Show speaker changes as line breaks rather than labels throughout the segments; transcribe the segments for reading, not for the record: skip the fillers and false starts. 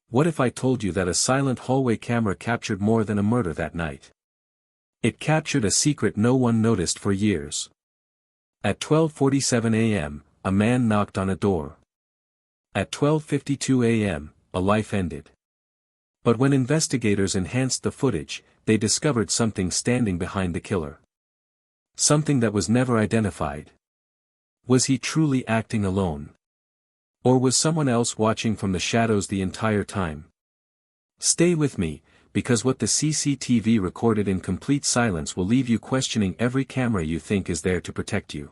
What if I told you that a silent hallway camera captured more than a murder that night? It captured a secret no one noticed for years. At 12:47 a.m., a man knocked on a door. At 12:52 a.m., a life ended. But when investigators enhanced the footage, they discovered something standing behind the killer. Something that was never identified. Was he truly acting alone? Or was someone else watching from the shadows the entire time? Stay with me, because what the CCTV recorded in complete silence will leave you questioning every camera you think is there to protect you.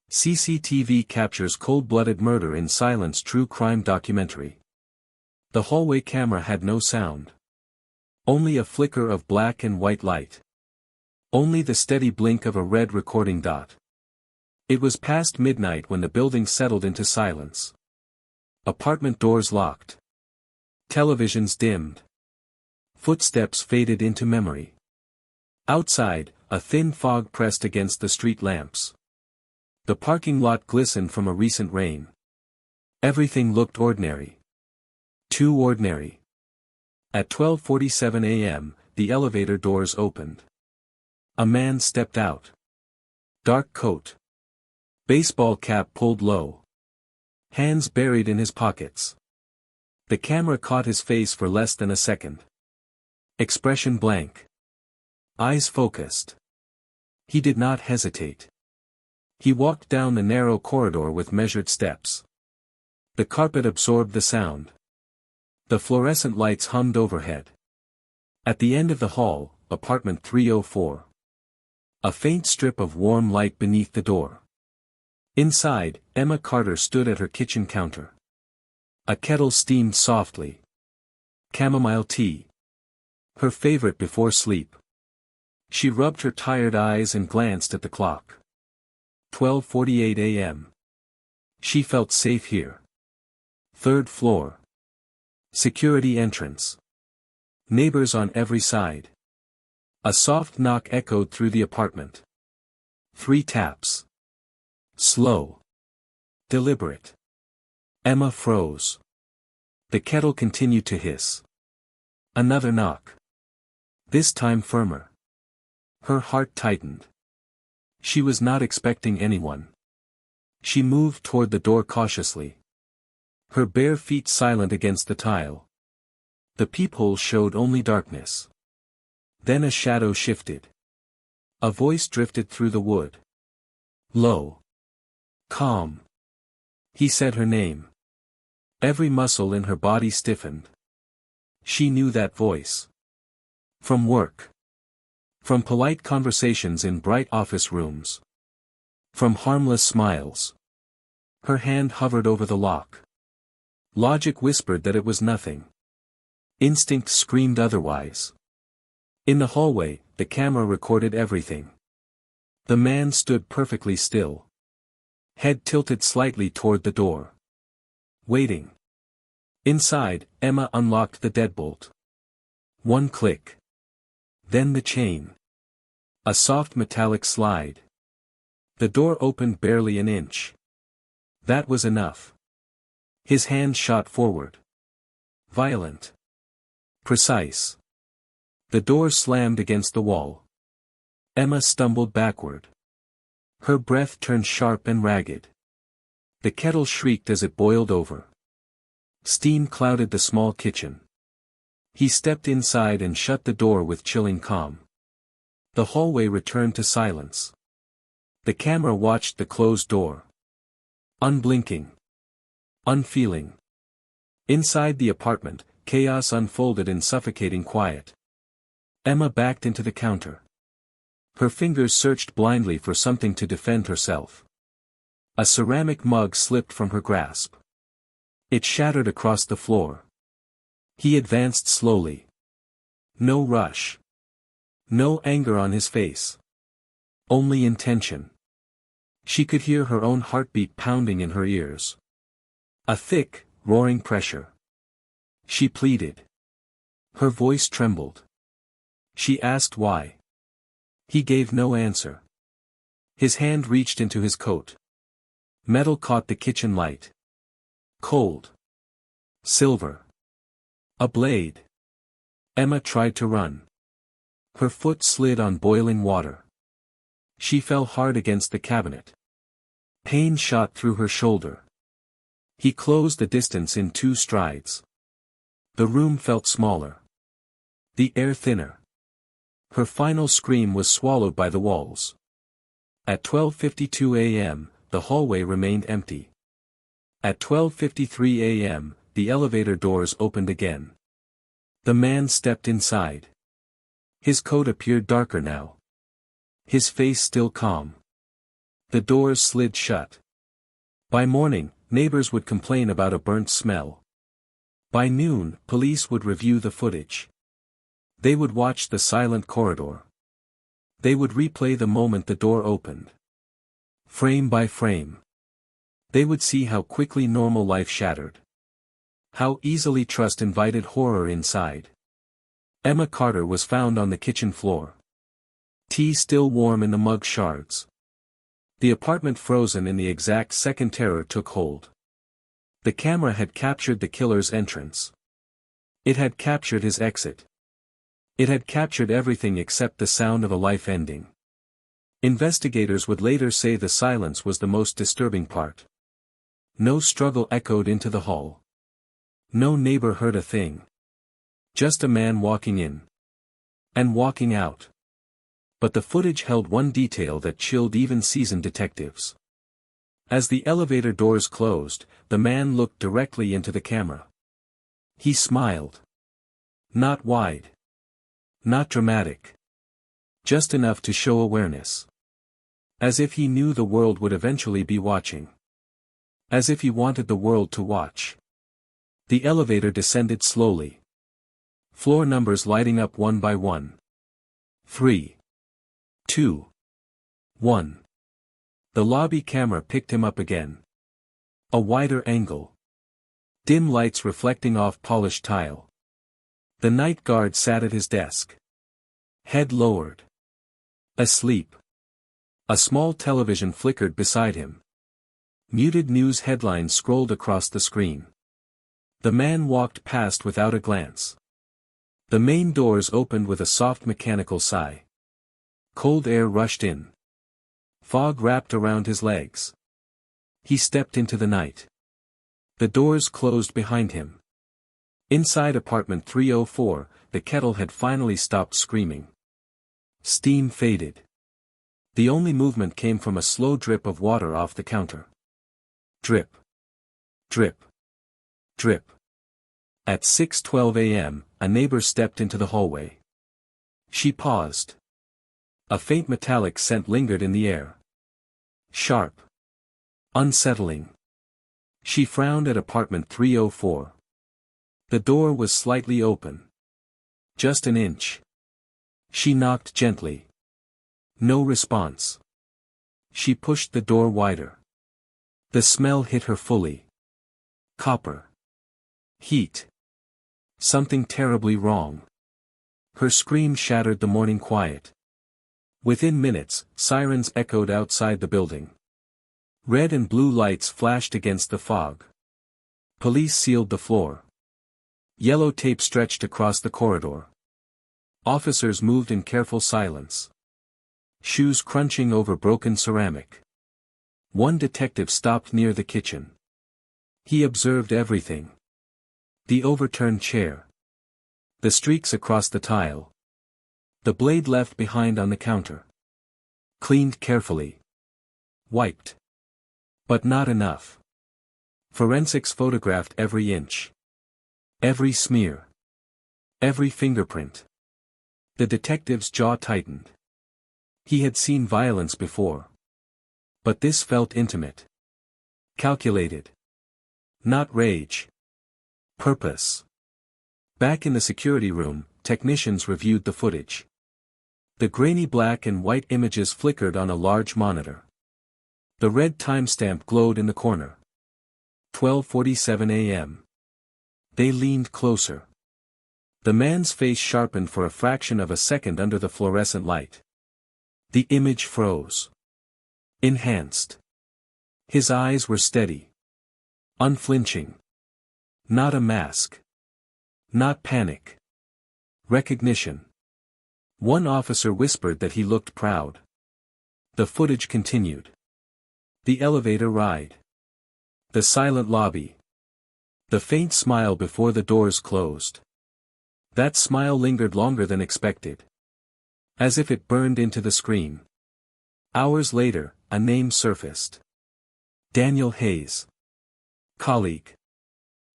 CCTV captures cold-blooded murder in silence. True crime documentary. The hallway camera had no sound. Only a flicker of black and white light. Only the steady blink of a red recording dot. It was past midnight when the building settled into silence. Apartment doors locked. Televisions dimmed. Footsteps faded into memory. Outside, a thin fog pressed against the street lamps. The parking lot glistened from a recent rain. Everything looked ordinary. Too ordinary. At 12:47 a.m., the elevator doors opened. A man stepped out. Dark coat. Baseball cap pulled low. Hands buried in his pockets. The camera caught his face for less than a second. Expression blank. Eyes focused. He did not hesitate. He walked down the narrow corridor with measured steps. The carpet absorbed the sound. The fluorescent lights hummed overhead. At the end of the hall, apartment 304. A faint strip of warm light beneath the door. Inside, Emma Carter stood at her kitchen counter. A kettle steamed softly. Chamomile tea. Her favorite before sleep. She rubbed her tired eyes and glanced at the clock. 12:48 a.m. She felt safe here. Third floor. Security entrance. Neighbors on every side. A soft knock echoed through the apartment. 3 taps. Slow. Deliberate. Emma froze. The kettle continued to hiss. Another knock. This time firmer. Her heart tightened. She was not expecting anyone. She moved toward the door cautiously. Her bare feet silent against the tile. The peephole showed only darkness. Then a shadow shifted. A voice drifted through the wood. Low. Calm. He said her name. Every muscle in her body stiffened. She knew that voice. From work. From polite conversations in bright office rooms. From harmless smiles. Her hand hovered over the lock. Logic whispered that it was nothing. Instinct screamed otherwise. In the hallway, the camera recorded everything. The man stood perfectly still. Head tilted slightly toward the door. Waiting. Inside, Emma unlocked the deadbolt. One click. Then the chain. A soft metallic slide. The door opened barely an inch. That was enough. His hand shot forward. Violent. Precise. The door slammed against the wall. Emma stumbled backward. Her breath turned sharp and ragged. The kettle shrieked as it boiled over. Steam clouded the small kitchen. He stepped inside and shut the door with chilling calm. The hallway returned to silence. The camera watched the closed door. Unblinking. Unfeeling. Inside the apartment, chaos unfolded in suffocating quiet. Emma backed into the counter. Her fingers searched blindly for something to defend herself. A ceramic mug slipped from her grasp. It shattered across the floor. He advanced slowly. No rush. No anger on his face. Only intention. She could hear her own heartbeat pounding in her ears. A thick, roaring pressure. She pleaded. Her voice trembled. She asked why. He gave no answer. His hand reached into his coat. Metal caught the kitchen light. Cold. Silver. A blade. Emma tried to run. Her foot slid on boiling water. She fell hard against the cabinet. Pain shot through her shoulder. He closed the distance in 2 strides. The room felt smaller. The air thinner. Her final scream was swallowed by the walls. At 12:52 a.m., the hallway remained empty. At 12:53 a.m., the elevator doors opened again. The man stepped inside. His coat appeared darker now. His face still calm. The doors slid shut. By morning, neighbors would complain about a burnt smell. By noon, police would review the footage. They would watch the silent corridor. They would replay the moment the door opened. Frame by frame. They would see how quickly normal life shattered. How easily trust invited horror inside. Emma Carter was found on the kitchen floor. Tea still warm in the mug shards. The apartment frozen in the exact second terror took hold. The camera had captured the killer's entrance. It had captured his exit. It had captured everything except the sound of a life ending. Investigators would later say the silence was the most disturbing part. No struggle echoed into the hall. No neighbor heard a thing. Just a man walking in. And walking out. But the footage held one detail that chilled even seasoned detectives. As the elevator doors closed, the man looked directly into the camera. He smiled. Not wide. Not dramatic. Just enough to show awareness. As if he knew the world would eventually be watching. As if he wanted the world to watch. The elevator descended slowly. Floor numbers lighting up one by one. 3. 2. 1. The lobby camera picked him up again. A wider angle. Dim lights reflecting off polished tile. The night guard sat at his desk. Head lowered. Asleep. A small television flickered beside him. Muted news headlines scrolled across the screen. The man walked past without a glance. The main doors opened with a soft mechanical sigh. Cold air rushed in. Fog wrapped around his legs. He stepped into the night. The doors closed behind him. Inside apartment 304, the kettle had finally stopped screaming. Steam faded. The only movement came from a slow drip of water off the counter. Drip. Drip. Drip. At 6:12 a.m., a neighbor stepped into the hallway. She paused. A faint metallic scent lingered in the air. Sharp. Unsettling. She frowned at apartment 304. The door was slightly open. Just an inch. She knocked gently. No response. She pushed the door wider. The smell hit her fully. Copper. Heat. Something terribly wrong. Her scream shattered the morning quiet. Within minutes, sirens echoed outside the building. Red and blue lights flashed against the fog. Police sealed the floor. Yellow tape stretched across the corridor. Officers moved in careful silence. Shoes crunching over broken ceramic. One detective stopped near the kitchen. He observed everything. The overturned chair. The streaks across the tile. The blade left behind on the counter. Cleaned carefully. Wiped. But not enough. Forensics photographed every inch. Every smear. Every fingerprint. The detective's jaw tightened. He had seen violence before. But this felt intimate. Calculated. Not rage. Purpose. Back in the security room, technicians reviewed the footage. The grainy black and white images flickered on a large monitor. The red timestamp glowed in the corner. 12:47 a.m. They leaned closer. The man's face sharpened for a fraction of a second under the fluorescent light. The image froze. Enhanced. His eyes were steady. Unflinching. Not a mask. Not panic. Recognition. One officer whispered that he looked proud. The footage continued. The elevator ride. The silent lobby. The faint smile before the doors closed. That smile lingered longer than expected. As if it burned into the screen. Hours later, a name surfaced. Daniel Hayes. Colleague.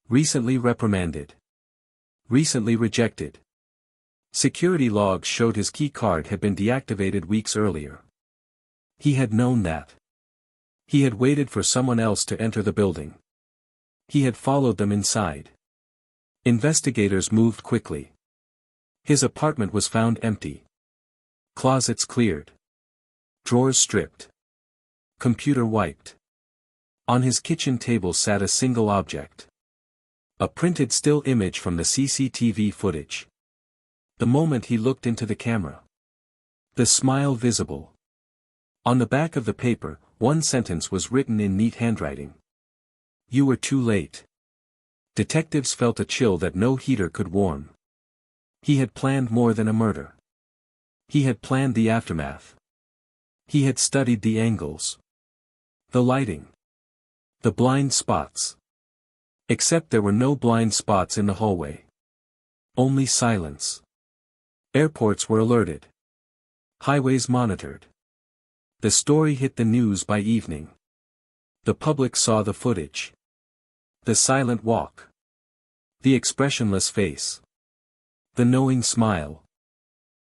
Recently reprimanded. Recently rejected. Security logs showed his key card had been deactivated weeks earlier. He had known that. He had waited for someone else to enter the building. He had followed them inside. Investigators moved quickly. His apartment was found empty. Closets cleared. Drawers stripped. Computer wiped. On his kitchen table sat a single object. A printed still image from the CCTV footage. The moment he looked into the camera. The smile visible. On the back of the paper, one sentence was written in neat handwriting. You were too late. Detectives felt a chill that no heater could warm. He had planned more than a murder. He had planned the aftermath. He had studied the angles. The lighting. The blind spots. Except there were no blind spots in the hallway. Only silence. Airports were alerted. Highways monitored. The story hit the news by evening. The public saw the footage. The silent walk. The expressionless face. The knowing smile.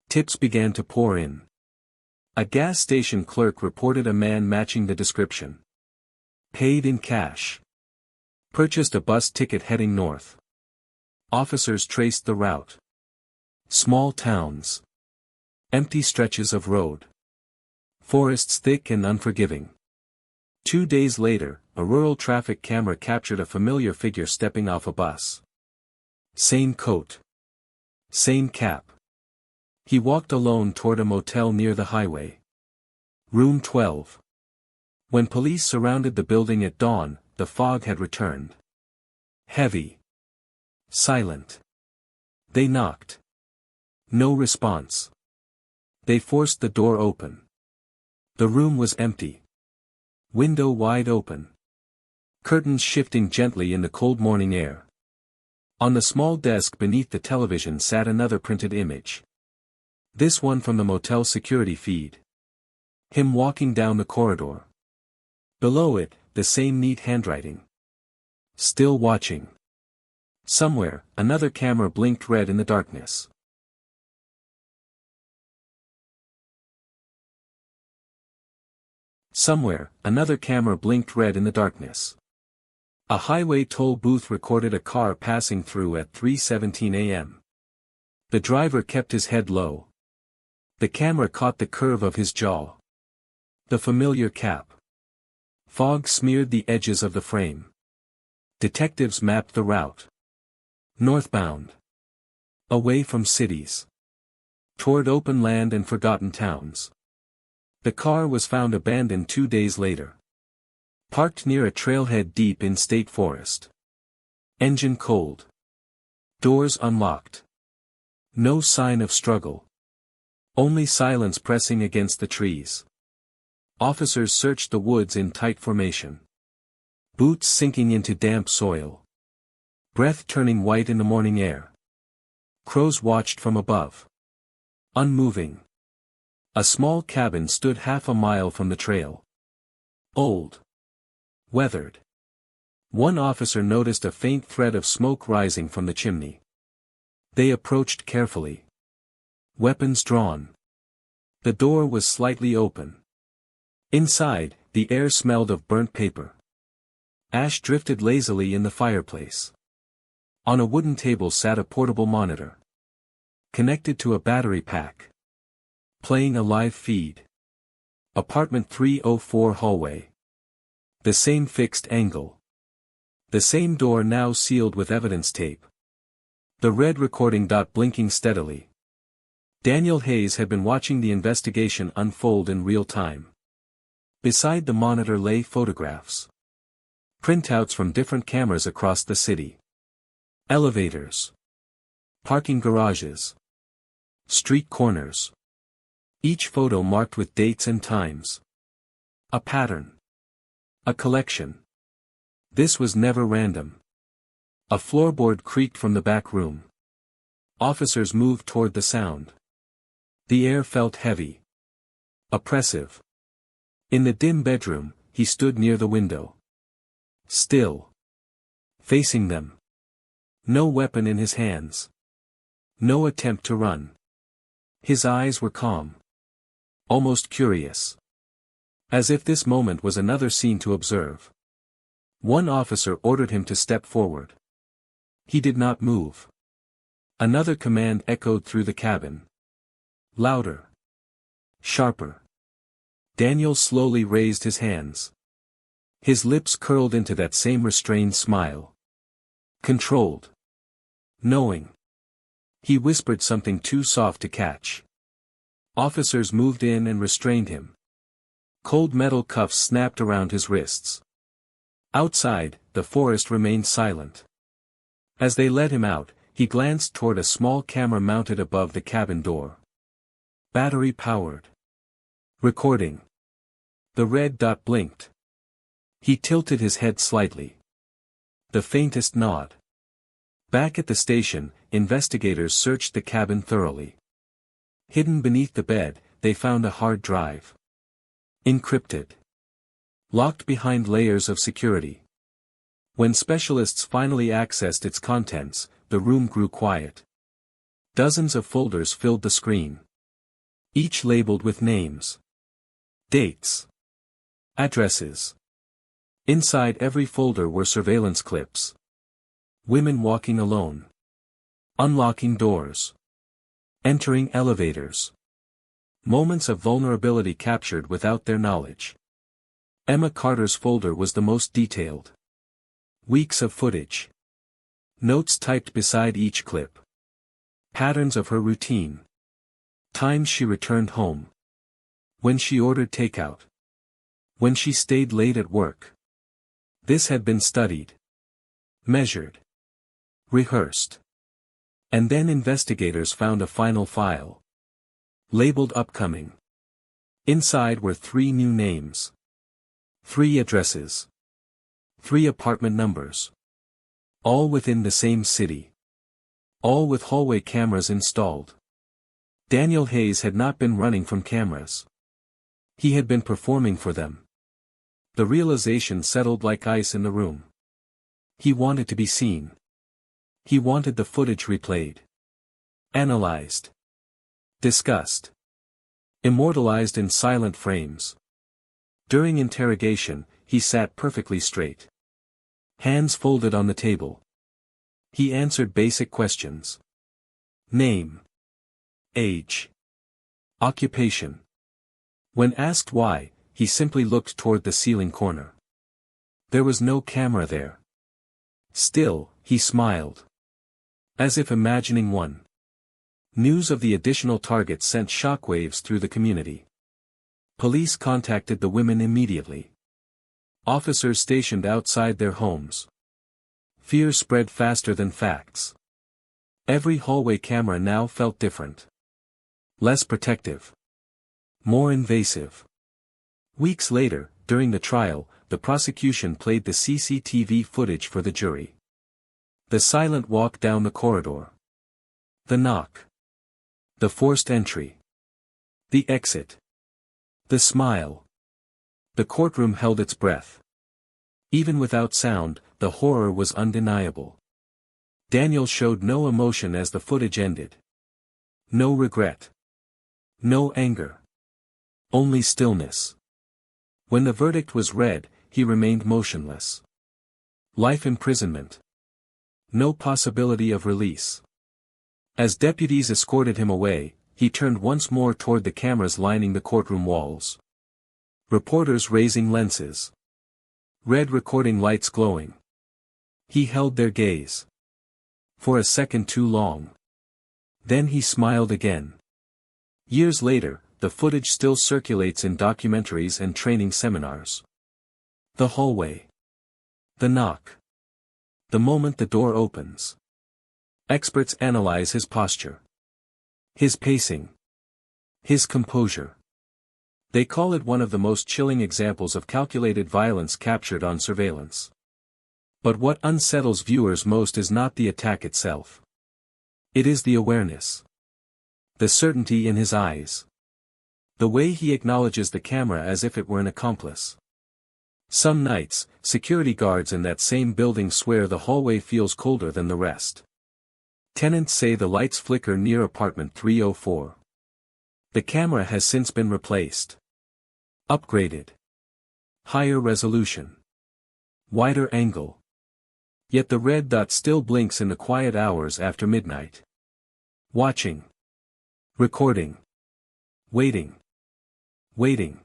Tips began to pour in. A gas station clerk reported a man matching the description. Paid in cash. Purchased a bus ticket heading north. Officers traced the route. Small towns. Empty stretches of road. Forests thick and unforgiving. 2 days later, a rural traffic camera captured a familiar figure stepping off a bus. Same coat. Same cap. He walked alone toward a motel near the highway. Room 12. When police surrounded the building at dawn, the fog had returned. Heavy. Silent. They knocked. No response. They forced the door open. The room was empty. Window wide open. Curtains shifting gently in the cold morning air. On the small desk beneath the television sat another printed image. This one from the motel security feed. Him walking down the corridor. Below it, the same neat handwriting. Still watching. Somewhere, another camera blinked red in the darkness. Somewhere, another camera blinked red in the darkness. A highway toll booth recorded a car passing through at 3:17 a.m. The driver kept his head low. The camera caught the curve of his jaw. The familiar cap. Fog smeared the edges of the frame. Detectives mapped the route. Northbound. Away from cities. Toward open land and forgotten towns. The car was found abandoned 2 days later. Parked near a trailhead deep in state forest. Engine cold. Doors unlocked. No sign of struggle. Only silence pressing against the trees. Officers searched the woods in tight formation. Boots sinking into damp soil. Breath turning white in the morning air. Crows watched from above. Unmoving. A small cabin stood half a mile from the trail. Old. Weathered. One officer noticed a faint thread of smoke rising from the chimney. They approached carefully. Weapons drawn. The door was slightly open. Inside, the air smelled of burnt paper. Ash drifted lazily in the fireplace. On a wooden table sat a portable monitor. Connected to a battery pack. Playing a live feed. Apartment 304 hallway. The same fixed angle. The same door now sealed with evidence tape. The red recording dot blinking steadily. Daniel Hayes had been watching the investigation unfold in real time. Beside the monitor lay photographs. Printouts from different cameras across the city. Elevators. Parking garages. Street corners. Each photo marked with dates and times. A pattern. A collection. This was never random. A floorboard creaked from the back room. Officers moved toward the sound. The air felt heavy. Oppressive. In the dim bedroom, he stood near the window. Still. Facing them. No weapon in his hands. No attempt to run. His eyes were calm. Almost curious. As if this moment was another scene to observe. One officer ordered him to step forward. He did not move. Another command echoed through the cabin. Louder. Sharper. Daniel slowly raised his hands. His lips curled into that same restrained smile. Controlled. Knowing. He whispered something too soft to catch. Officers moved in and restrained him. Cold metal cuffs snapped around his wrists. Outside, the forest remained silent. As they led him out, he glanced toward a small camera mounted above the cabin door. Battery powered. Recording. The red dot blinked. He tilted his head slightly. The faintest nod. Back at the station, investigators searched the cabin thoroughly. Hidden beneath the bed, they found a hard drive. Encrypted. Locked behind layers of security. When specialists finally accessed its contents, the room grew quiet. Dozens of folders filled the screen. Each labeled with names. Dates. Addresses. Inside every folder were surveillance clips. Women walking alone. Unlocking doors. Entering elevators. Moments of vulnerability captured without their knowledge. Emma Carter's folder was the most detailed. Weeks of footage. Notes typed beside each clip. Patterns of her routine. Times she returned home. When she ordered takeout. When she stayed late at work. This had been studied. Measured. Rehearsed. And then investigators found a final file. Labeled upcoming. Inside were 3 new names. 3 addresses. 3 apartment numbers. All within the same city. All with hallway cameras installed. Daniel Hayes had not been running from cameras. He had been performing for them. The realization settled like ice in the room. He wanted to be seen. He wanted the footage replayed. Analyzed. Discussed. Immortalized in silent frames. During interrogation, he sat perfectly straight. Hands folded on the table. He answered basic questions. Name. Age. Occupation. When asked why, he simply looked toward the ceiling corner. There was no camera there. Still, he smiled. As if imagining one. News of the additional target sent shockwaves through the community. Police contacted the women immediately. Officers stationed outside their homes. Fear spread faster than facts. Every hallway camera now felt different. Less protective. More invasive. Weeks later, during the trial, the prosecution played the CCTV footage for the jury. The silent walk down the corridor. The knock. The forced entry. The exit. The smile. The courtroom held its breath. Even without sound, the horror was undeniable. Daniel showed no emotion as the footage ended. No regret. No anger. Only stillness. When the verdict was read, he remained motionless. Life imprisonment. No possibility of release. As deputies escorted him away, he turned once more toward the cameras lining the courtroom walls. Reporters raising lenses. Red recording lights glowing. He held their gaze. For a second too long. Then he smiled again. Years later, the footage still circulates in documentaries and training seminars. The hallway. The knock. The moment the door opens. Experts analyze his posture, his pacing, his composure. They call it one of the most chilling examples of calculated violence captured on surveillance. But what unsettles viewers most is not the attack itself. It is the awareness. The certainty in his eyes. The way he acknowledges the camera as if it were an accomplice. Some nights, security guards in that same building swear the hallway feels colder than the rest. Tenants say the lights flicker near apartment 304. The camera has since been replaced. Upgraded. Higher resolution. Wider angle. Yet the red dot still blinks in the quiet hours after midnight. Watching. Recording. Waiting. Waiting.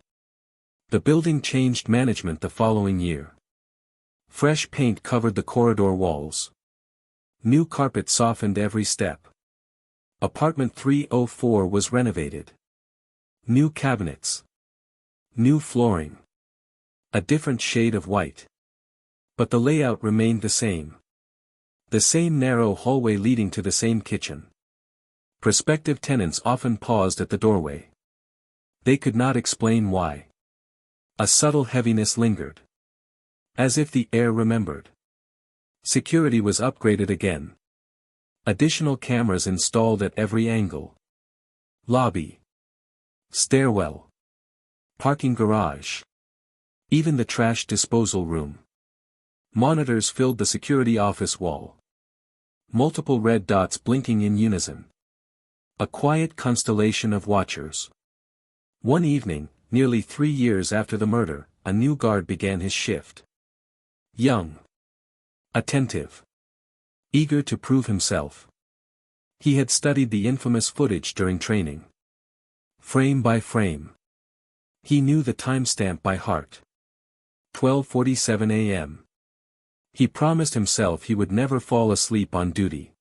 The building changed management the following year. Fresh paint covered the corridor walls. New carpet softened every step. Apartment 304 was renovated. New cabinets. New flooring. A different shade of white. But the layout remained the same. The same narrow hallway leading to the same kitchen. Prospective tenants often paused at the doorway. They could not explain why. A subtle heaviness lingered. As if the air remembered. Security was upgraded again. Additional cameras installed at every angle. Lobby. Stairwell. Parking garage. Even the trash disposal room. Monitors filled the security office wall. Multiple red dots blinking in unison. A quiet constellation of watchers. One evening, nearly 3 years after the murder, a new guard began his shift. Young. Attentive. Eager to prove himself. He had studied the infamous footage during training. Frame by frame. He knew the timestamp by heart. 12:47 a.m. He promised himself he would never fall asleep on duty.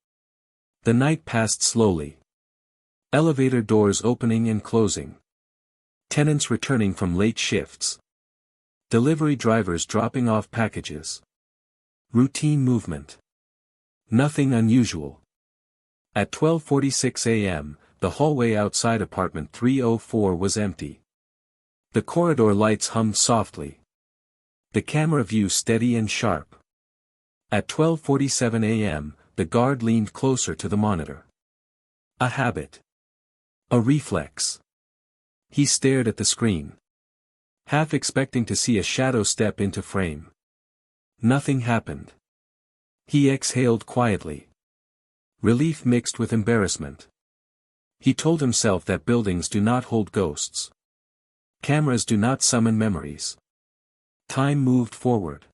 The night passed slowly. Elevator doors opening and closing. Tenants returning from late shifts. Delivery drivers dropping off packages. Routine movement. Nothing unusual. At 12:46 a.m., the hallway outside apartment 304 was empty. The corridor lights hummed softly. The camera view steady and sharp. At 12:47 a.m., the guard leaned closer to the monitor. A habit. A reflex. He stared at the screen. Half expecting to see a shadow step into frame. Nothing happened. He exhaled quietly. Relief mixed with embarrassment. He told himself that buildings do not hold ghosts. Cameras do not summon memories. Time moved forward.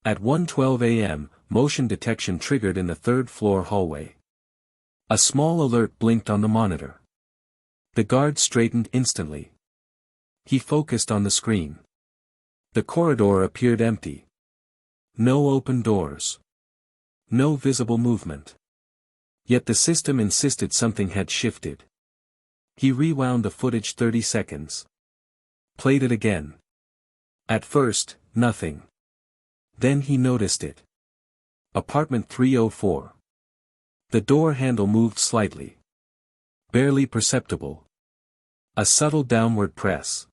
At 1:12 a.m., motion detection triggered in the third-floor hallway. A small alert blinked on the monitor. The guard straightened instantly. He focused on the screen. The corridor appeared empty. No open doors. No visible movement. Yet the system insisted something had shifted. He rewound the footage 30 seconds. Played it again. At first, nothing. Then he noticed it. Apartment 304. The door handle moved slightly. Barely perceptible. A subtle downward press.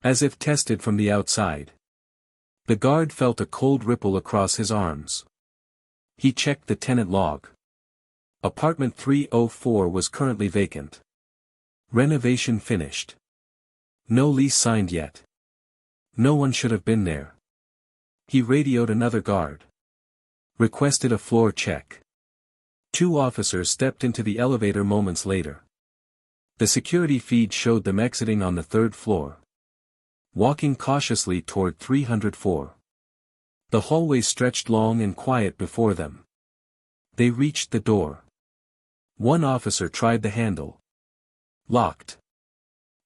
As if tested from the outside. The guard felt a cold ripple across his arms. He checked the tenant log. Apartment 304 was currently vacant. Renovation finished. No lease signed yet. No one should have been there. He radioed another guard. Requested a floor check. 2 officers stepped into the elevator moments later. The security feed showed them exiting on the 3rd floor. Walking cautiously toward 304. The hallway stretched long and quiet before them. They reached the door. One officer tried the handle. Locked.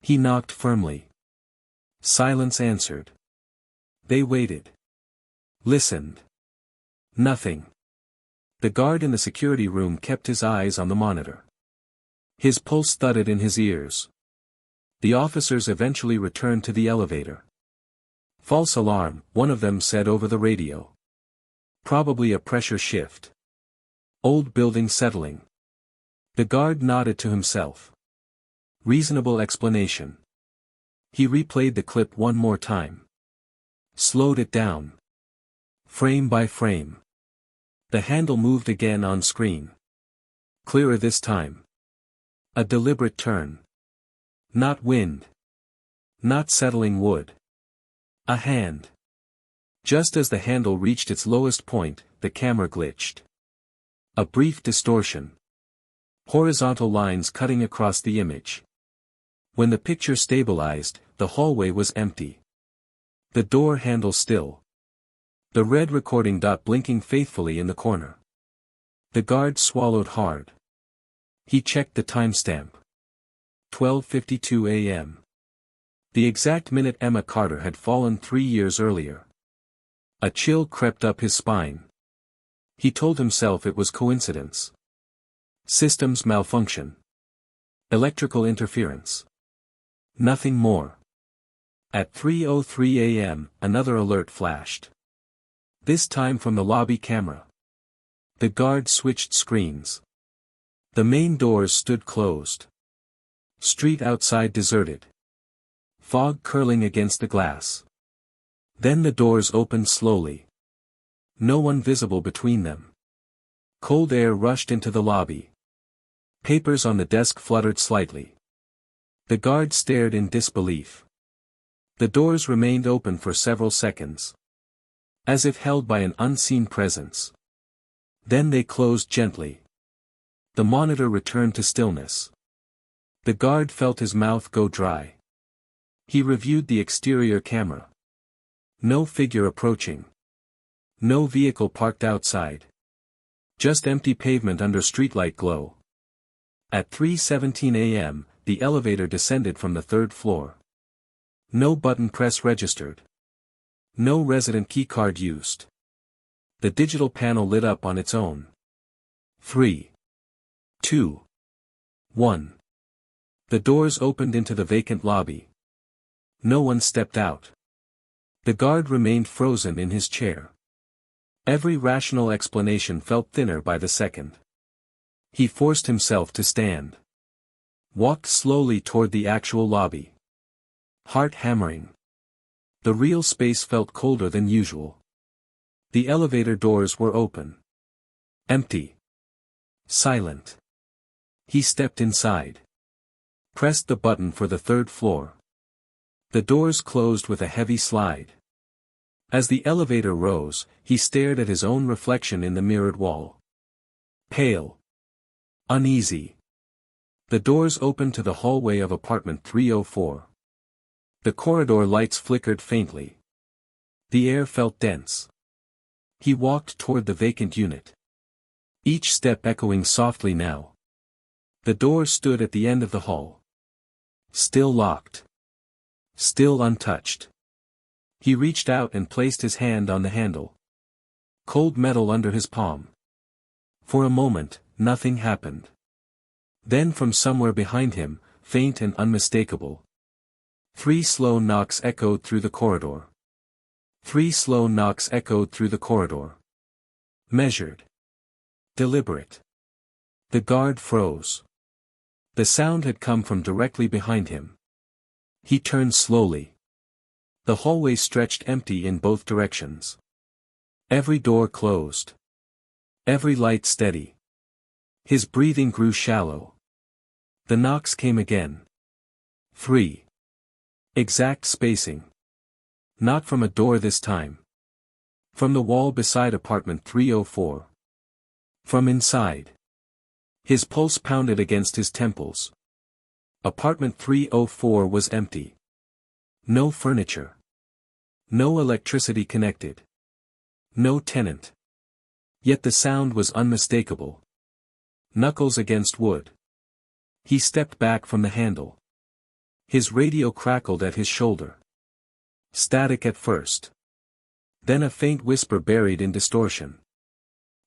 He knocked firmly. Silence answered. They waited. Listened. Nothing. The guard in the security room kept his eyes on the monitor. His pulse thudded in his ears. The officers eventually returned to the elevator. False alarm, one of them said over the radio. Probably a pressure shift. Old building settling. The guard nodded to himself. Reasonable explanation. He replayed the clip one more time. Slowed it down. Frame by frame. The handle moved again on screen. Clearer this time. A deliberate turn. Not wind. Not settling wood. A hand. Just as the handle reached its lowest point, the camera glitched. A brief distortion. Horizontal lines cutting across the image. When the picture stabilized, the hallway was empty. The door handle still. The red recording dot blinking faithfully in the corner. The guard swallowed hard. He checked the timestamp. 12:52 a.m. The exact minute Emma Carter had fallen 3 years earlier. A chill crept up his spine. He told himself it was coincidence. Systems malfunction. Electrical interference. Nothing more. At 3:03 a.m., another alert flashed. This time from the lobby camera. The guard switched screens. The main doors stood closed. Street outside deserted. Fog curling against the glass. Then the doors opened slowly. No one visible between them. Cold air rushed into the lobby. Papers on the desk fluttered slightly. The guard stared in disbelief. The doors remained open for several seconds. As if held by an unseen presence. Then they closed gently. The monitor returned to stillness. The guard felt his mouth go dry. He reviewed the exterior camera. No figure approaching. No vehicle parked outside. Just empty pavement under streetlight glow. At 3:17 a.m., the elevator descended from the 3rd floor. No button press registered. No resident keycard used. The digital panel lit up on its own. 3, 2, 1. The doors opened into the vacant lobby. No one stepped out. The guard remained frozen in his chair. Every rational explanation felt thinner by the second. He forced himself to stand. Walked slowly toward the actual lobby. Heart hammering. The real space felt colder than usual. The elevator doors were open. Empty. Silent. He stepped inside. Pressed the button for the 3rd floor. The doors closed with a heavy slide. As the elevator rose, he stared at his own reflection in the mirrored wall. Pale. Uneasy. The doors opened to the hallway of apartment 304. The corridor lights flickered faintly. The air felt dense. He walked toward the vacant unit. Each step echoing softly now. The door stood at the end of the hall. Still locked. Still untouched. He reached out and placed his hand on the handle. Cold metal under his palm. For a moment, nothing happened. Then from somewhere behind him, faint and unmistakable. 3 slow knocks echoed through the corridor. 3 slow knocks echoed through the corridor. Measured. Deliberate. The guard froze. The sound had come from directly behind him. He turned slowly. The hallway stretched empty in both directions. Every door closed. Every light steady. His breathing grew shallow. The knocks came again. 3. Exact spacing. Not from a door this time. From the wall beside apartment 304. From inside. His pulse pounded against his temples. Apartment 304 was empty. No furniture. No electricity connected. No tenant. Yet the sound was unmistakable. Knuckles against wood. He stepped back from the handle. His radio crackled at his shoulder. Static at first. Then a faint whisper buried in distortion.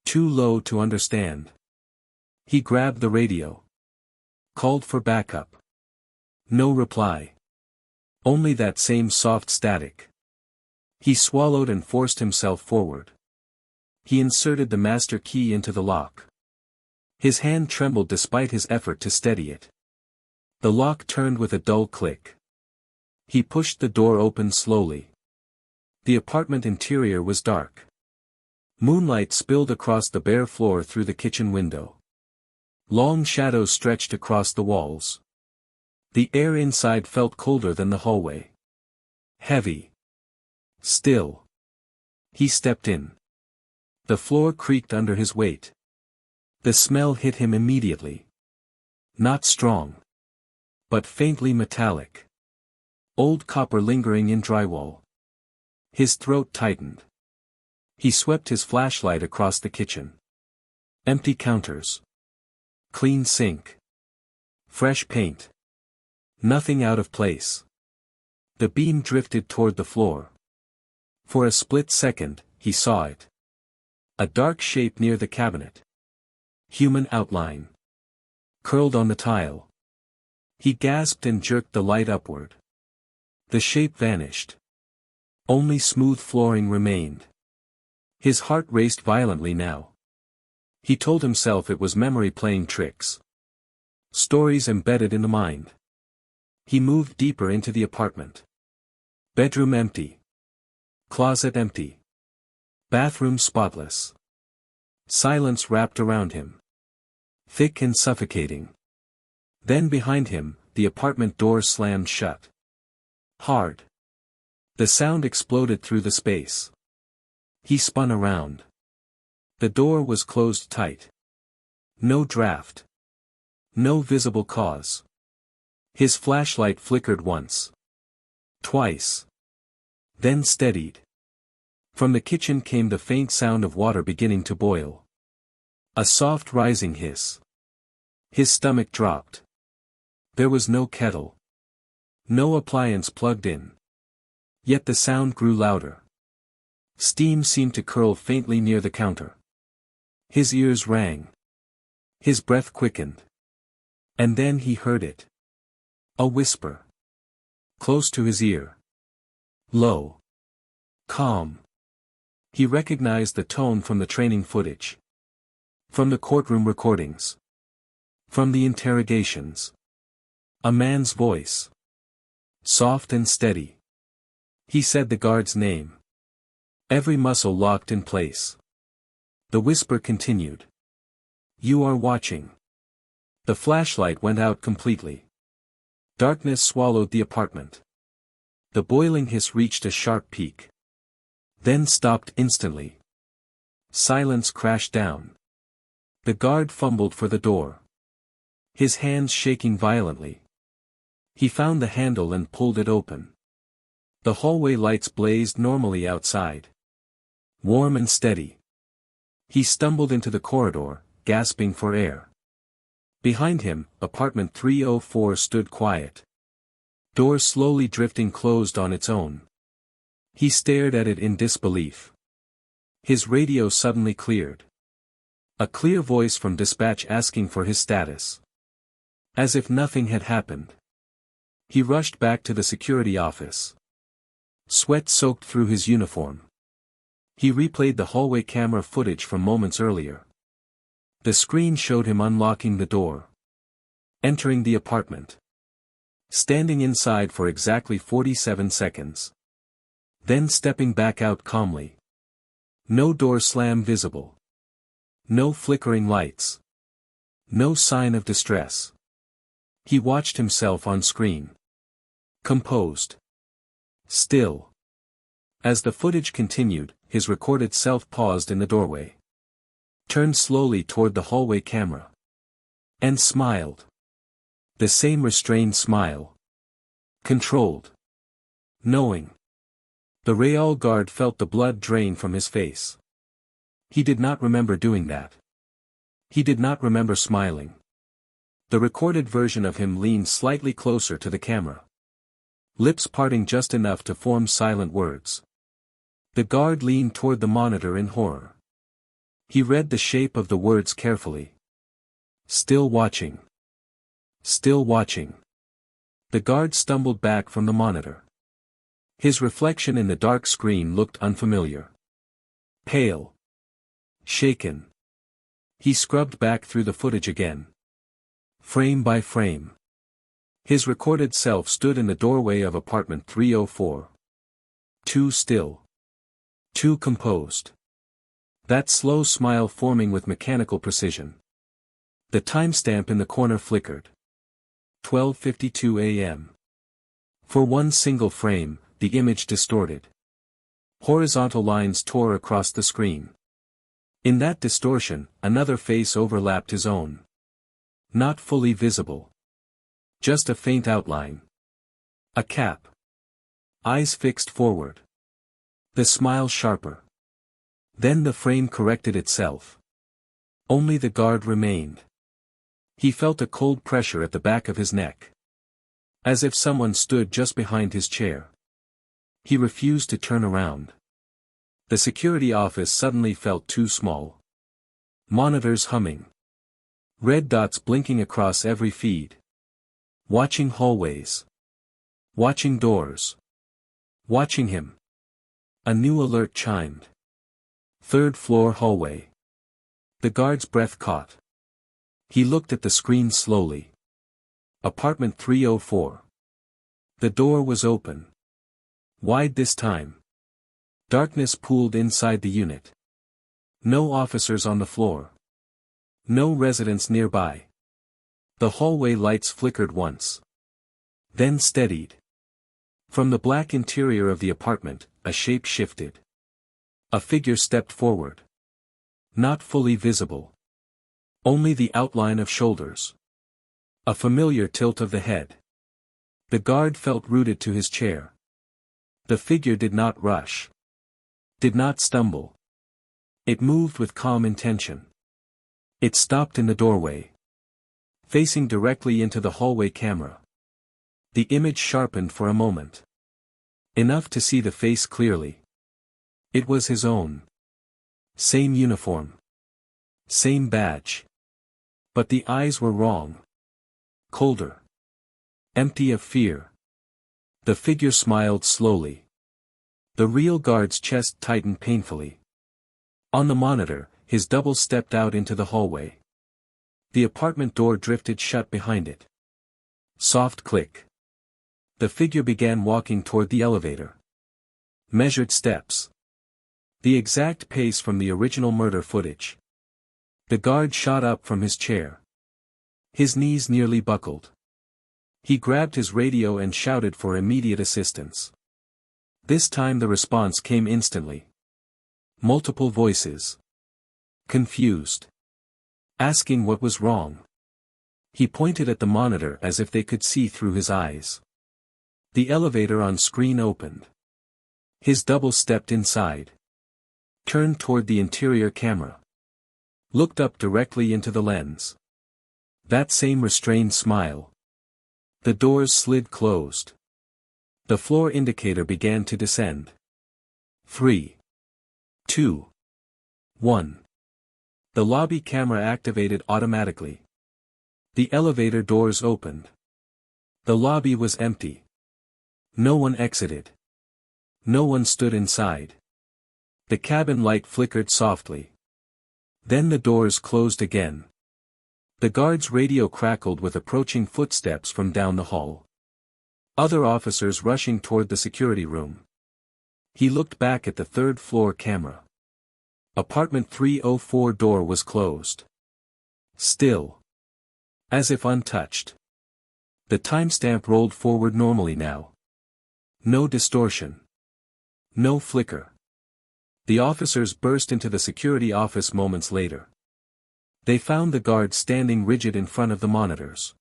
Too low to understand. He grabbed the radio. Called for backup. No reply. Only that same soft static. He swallowed and forced himself forward. He inserted the master key into the lock. His hand trembled despite his effort to steady it. The lock turned with a dull click. He pushed the door open slowly. The apartment interior was dark. Moonlight spilled across the bare floor through the kitchen window. Long shadows stretched across the walls. The air inside felt colder than the hallway. Heavy. Still. He stepped in. The floor creaked under his weight. The smell hit him immediately. Not strong. But faintly metallic. Old copper lingering in drywall. His throat tightened. He swept his flashlight across the kitchen. Empty counters. Clean sink. Fresh paint. Nothing out of place. The beam drifted toward the floor. For a split second, he saw it. A dark shape near the cabinet. Human outline. Curled on the tile. He gasped and jerked the light upward. The shape vanished. Only smooth flooring remained. His heart raced violently now. He told himself it was memory playing tricks. Stories embedded in the mind. He moved deeper into the apartment. Bedroom empty. Closet empty. Bathroom spotless. Silence wrapped around him. Thick and suffocating. Then behind him, the apartment door slammed shut. Hard. The sound exploded through the space. He spun around. The door was closed tight. No draft. No visible cause. His flashlight flickered once. Twice. Then steadied. From the kitchen came the faint sound of water beginning to boil. A soft rising hiss. His stomach dropped. There was no kettle. No appliance plugged in. Yet the sound grew louder. Steam seemed to curl faintly near the counter. His ears rang. His breath quickened. And then he heard it. A whisper. Close to his ear. Low. Calm. He recognized the tone from the training footage. From the courtroom recordings. From the interrogations. A man's voice. Soft and steady. He said the guard's name. Every muscle locked in place. The whisper continued. You are watching. The flashlight went out completely. Darkness swallowed the apartment. The boiling hiss reached a sharp peak. Then stopped instantly. Silence crashed down. The guard fumbled for the door. His hands shaking violently. He found the handle and pulled it open. The hallway lights blazed normally outside. Warm and steady. He stumbled into the corridor, gasping for air. Behind him, apartment 304 stood quiet. Door slowly drifting closed on its own. He stared at it in disbelief. His radio suddenly cleared. A clear voice from dispatch asking for his status. As if nothing had happened. He rushed back to the security office. Sweat soaked through his uniform. He replayed the hallway camera footage from moments earlier. The screen showed him unlocking the door. Entering the apartment. Standing inside for exactly 47 seconds. Then stepping back out calmly. No door slam visible. No flickering lights. No sign of distress. He watched himself on screen. Composed. Still. As the footage continued, his recorded self paused in the doorway. Turned slowly toward the hallway camera. And smiled. The same restrained smile. Controlled. Knowing. The Real guard felt the blood drain from his face. He did not remember doing that. He did not remember smiling. The recorded version of him leaned slightly closer to the camera. Lips parting just enough to form silent words. The guard leaned toward the monitor in horror. He read the shape of the words carefully. Still watching. Still watching. The guard stumbled back from the monitor. His reflection in the dark screen looked unfamiliar. Pale. Shaken. He scrubbed back through the footage again. Frame by frame. His recorded self stood in the doorway of apartment 304. Too still. Too composed. That slow smile forming with mechanical precision. The timestamp in the corner flickered. 12:52 a.m. For one single frame, the image distorted. Horizontal lines tore across the screen. In that distortion, another face overlapped his own. Not fully visible. Just a faint outline. A cap. Eyes fixed forward. The smile sharper. Then the frame corrected itself. Only the guard remained. He felt a cold pressure at the back of his neck. As if someone stood just behind his chair. He refused to turn around. The security office suddenly felt too small. Monitors humming. Red dots blinking across every feed. Watching hallways. Watching doors. Watching him. A new alert chimed. Third floor hallway. The guard's breath caught. He looked at the screen slowly. Apartment 304. The door was open. Wide this time. Darkness pooled inside the unit. No officers on the floor. No residents nearby. The hallway lights flickered once. Then steadied. From the black interior of the apartment, a shape shifted. A figure stepped forward. Not fully visible. Only the outline of shoulders. A familiar tilt of the head. The guard felt rooted to his chair. The figure did not rush. Did not stumble. It moved with calm intention. It stopped in the doorway. Facing directly into the hallway camera. The image sharpened for a moment. Enough to see the face clearly. It was his own. Same uniform. Same badge. But the eyes were wrong. Colder. Empty of fear. The figure smiled slowly. The real guard's chest tightened painfully. On the monitor, his double stepped out into the hallway. The apartment door drifted shut behind it. Soft click. The figure began walking toward the elevator. Measured steps. The exact pace from the original murder footage. The guard shot up from his chair. His knees nearly buckled. He grabbed his radio and shouted for immediate assistance. This time the response came instantly. Multiple voices. Confused. Asking what was wrong. He pointed at the monitor as if they could see through his eyes. The elevator on screen opened. His double stepped inside. Turned toward the interior camera. Looked up directly into the lens. That same restrained smile. The doors slid closed. The floor indicator began to descend. 3. 2. 1. The lobby camera activated automatically. The elevator doors opened. The lobby was empty. No one exited. No one stood inside. The cabin light flickered softly. Then the doors closed again. The guard's radio crackled with approaching footsteps from down the hall. Other officers rushing toward the security room. He looked back at the third floor camera. Apartment 304 door was closed. Still. As if untouched. The timestamp rolled forward normally now. No distortion. No flicker. The officers burst into the security office moments later. They found the guard standing rigid in front of the monitors.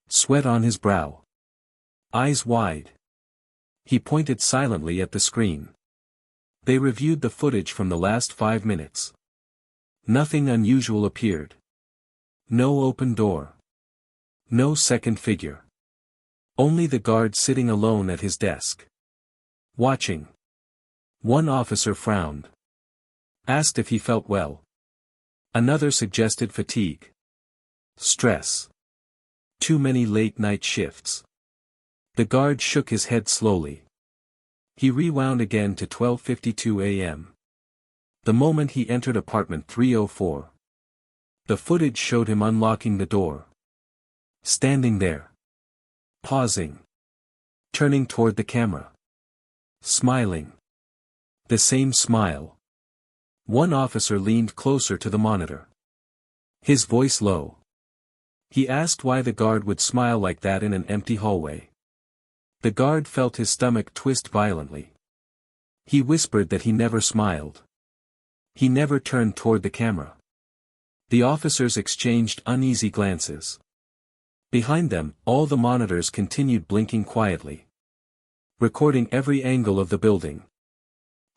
Sweat on his brow. Eyes wide. He pointed silently at the screen. They reviewed the footage from the last 5 minutes. Nothing unusual appeared. No open door. No second figure. Only the guard sitting alone at his desk. Watching. One officer frowned. Asked if he felt well. Another suggested fatigue. Stress. Too many late-night shifts. The guard shook his head slowly. He rewound again to 12:52 a.m. The moment he entered apartment 304. The footage showed him unlocking the door. Standing there. Pausing. Turning toward the camera. Smiling. The same smile. One officer leaned closer to the monitor. His voice low. He asked why the guard would smile like that in an empty hallway. The guard felt his stomach twist violently. He whispered that he never smiled. He never turned toward the camera. The officers exchanged uneasy glances. Behind them, all the monitors continued blinking quietly. Recording every angle of the building.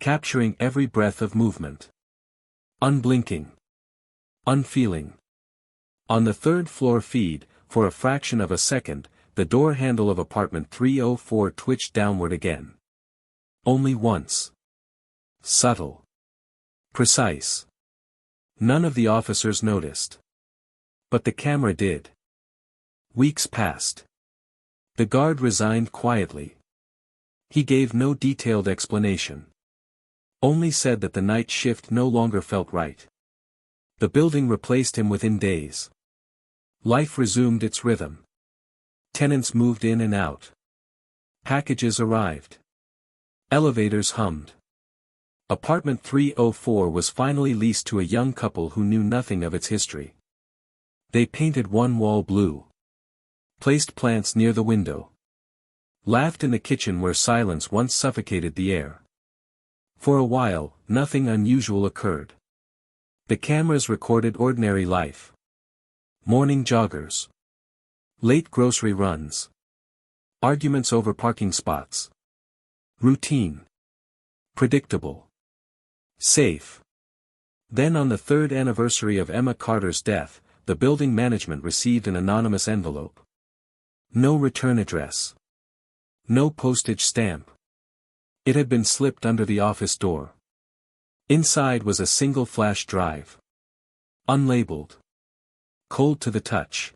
Capturing every breath of movement. Unblinking. Unfeeling. On the third-floor feed, for a fraction of a second, the door handle of apartment 304 twitched downward again. Only once. Subtle. Precise. None of the officers noticed. But the camera did. Weeks passed. The guard resigned quietly. He gave no detailed explanation. Only said that the night shift no longer felt right. The building replaced him within days. Life resumed its rhythm. Tenants moved in and out. Packages arrived. Elevators hummed. Apartment 304 was finally leased to a young couple who knew nothing of its history. They painted one wall blue. Placed plants near the window. Laughed in the kitchen where silence once suffocated the air. For a while, nothing unusual occurred. The cameras recorded ordinary life. Morning joggers. Late grocery runs. Arguments over parking spots. Routine. Predictable. Safe. Then on the third anniversary of Emma Carter's death, the building management received an anonymous envelope. No return address. No postage stamp. It had been slipped under the office door. Inside was a single flash drive. Unlabeled. Cold to the touch.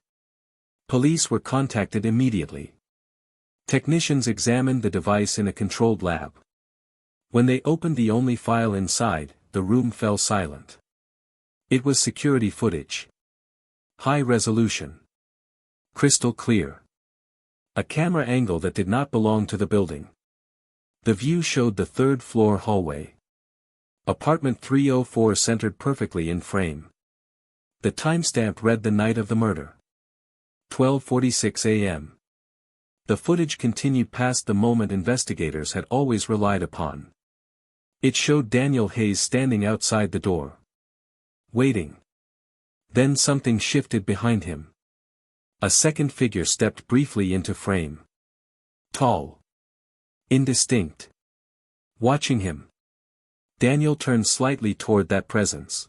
Police were contacted immediately. Technicians examined the device in a controlled lab. When they opened the only file inside, the room fell silent. It was security footage. High resolution. Crystal clear. A camera angle that did not belong to the building. The view showed the third-floor hallway. Apartment 304 centered perfectly in frame. The timestamp read the night of the murder. 12:46 a.m. The footage continued past the moment investigators had always relied upon. It showed Daniel Hayes standing outside the door. Waiting. Then something shifted behind him. A second figure stepped briefly into frame. Tall. Indistinct. Watching him. Daniel turned slightly toward that presence.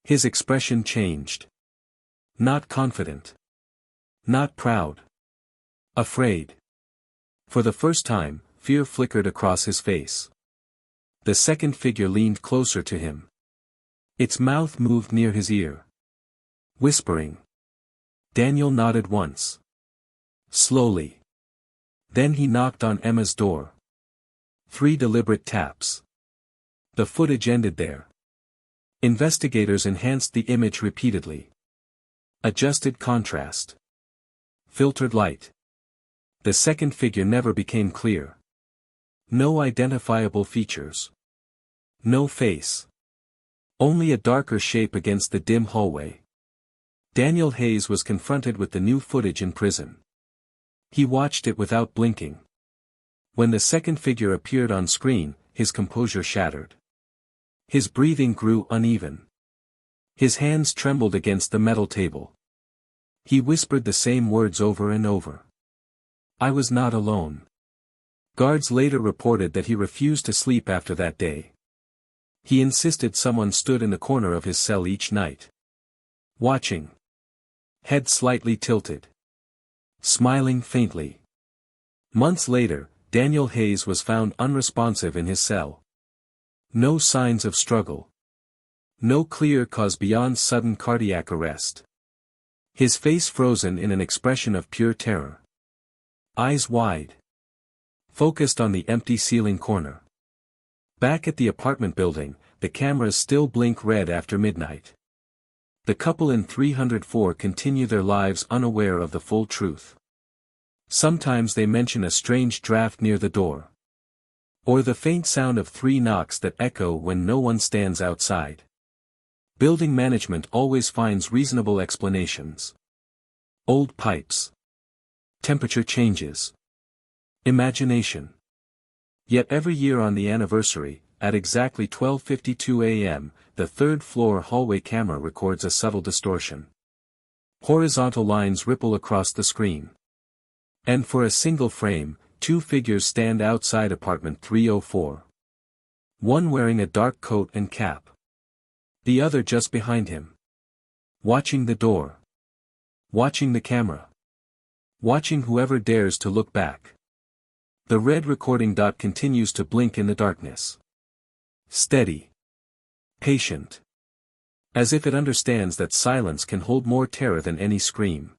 His expression changed. Not confident. Not proud. Afraid. For the first time, fear flickered across his face. The second figure leaned closer to him. Its mouth moved near his ear. Whispering. Daniel nodded once. Slowly. Then he knocked on Emma's door. 3 deliberate taps. The footage ended there. Investigators enhanced the image repeatedly. Adjusted contrast. Filtered light. The second figure never became clear. No identifiable features. No face. Only a darker shape against the dim hallway. Daniel Hayes was confronted with the new footage in prison. He watched it without blinking. When the second figure appeared on screen, his composure shattered. His breathing grew uneven. His hands trembled against the metal table. He whispered the same words over and over. I was not alone. Guards later reported that he refused to sleep after that day. He insisted someone stood in the corner of his cell each night. Watching. Head slightly tilted. Smiling faintly. Months later, Daniel Hayes was found unresponsive in his cell. No signs of struggle. No clear cause beyond sudden cardiac arrest. His face frozen in an expression of pure terror. Eyes wide. Focused on the empty ceiling corner. Back at the apartment building, the cameras still blink red after midnight. The couple in 304 continue their lives unaware of the full truth. Sometimes they mention a strange draft near the door. Or the faint sound of 3 knocks that echo when no one stands outside. Building management always finds reasonable explanations. Old pipes. Temperature changes. Imagination. Yet every year on the anniversary, at exactly 12:52 a.m., the third-floor hallway camera records a subtle distortion. Horizontal lines ripple across the screen. And for a single frame, 2 figures stand outside apartment 304. One wearing a dark coat and cap. The other just behind him. Watching the door. Watching the camera. Watching whoever dares to look back. The red recording dot continues to blink in the darkness. Steady. Patient. As if it understands that silence can hold more terror than any scream.